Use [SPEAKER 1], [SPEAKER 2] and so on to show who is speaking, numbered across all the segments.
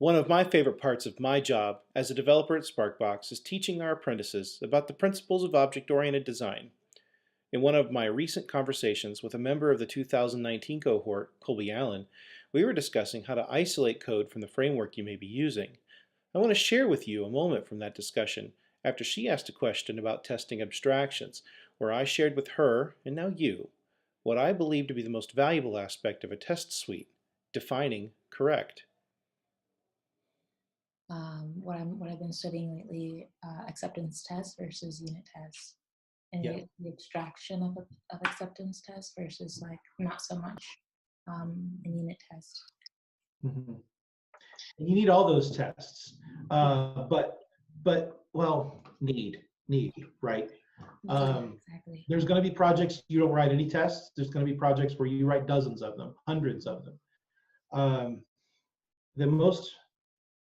[SPEAKER 1] One of my favorite parts of my job as a developer at Sparkbox is teaching our apprentices about the principles of object-oriented design. In one of my recent conversations with a member of the 2019 cohort, Colby Allen, we were discussing how to isolate code from the framework you may be using. I want to share with you a moment from that discussion after she asked a question about testing abstractions, where I shared with her, and now you, what I believe to be the most valuable aspect of a test suite: defining correct.
[SPEAKER 2] What I've been studying lately, acceptance tests versus unit tests, and
[SPEAKER 1] Yeah.
[SPEAKER 2] the abstraction of acceptance tests versus like not so much in unit tests.
[SPEAKER 3] Mhm. And you need all those tests,
[SPEAKER 2] Yeah,
[SPEAKER 3] well, need, right?
[SPEAKER 2] yeah,
[SPEAKER 3] Um,
[SPEAKER 2] exactly.
[SPEAKER 3] there's going to be projects you don't write any tests. There's going to be projects where you write dozens of them, hundreds of them. Um, the most,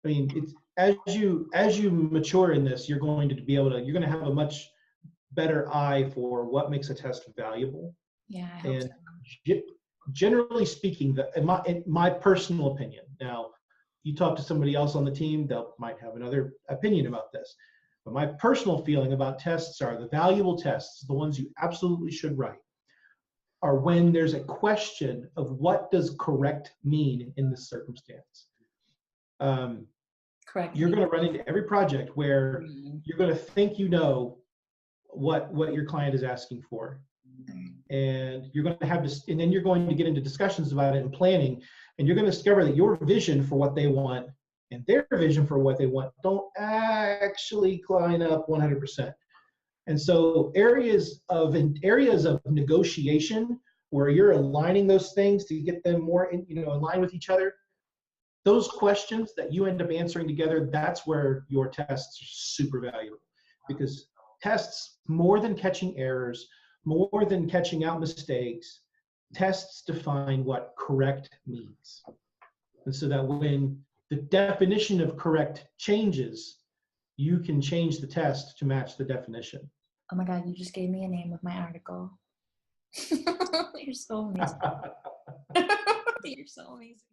[SPEAKER 3] I mean, it's as you mature in this, you're going to have a much better eye for what makes a test valuable.
[SPEAKER 2] Yeah, I hope so.
[SPEAKER 3] And ge- generally speaking, in my personal opinion, now you talk to somebody else on the team, they might have another opinion about this. But my personal feeling about tests are the valuable tests, the ones you absolutely should write, are when there's a question of what does correct mean in this circumstance. Um,
[SPEAKER 2] Correct
[SPEAKER 3] you're
[SPEAKER 2] me.
[SPEAKER 3] going to run into every project where
[SPEAKER 2] Mhm.
[SPEAKER 3] you're going to think you know what your client is asking for, and you're going to have this, and then you're going to get into discussions about it and planning, and you're going to discover that your vision for what they want and their vision for what they want don't actually line up 100%. And so areas of negotiation where you're aligning those things to get them more in line with each other, those questions that you end up answering together, that's where your tests are super valuable, because tests, more than catching errors, more than catching out mistakes, tests define what correct means. And so that when the definition of correct changes, you can change the test to match the definition.
[SPEAKER 2] Oh my God, you just gave me a name of my article. You're so amazing. You're so amazing.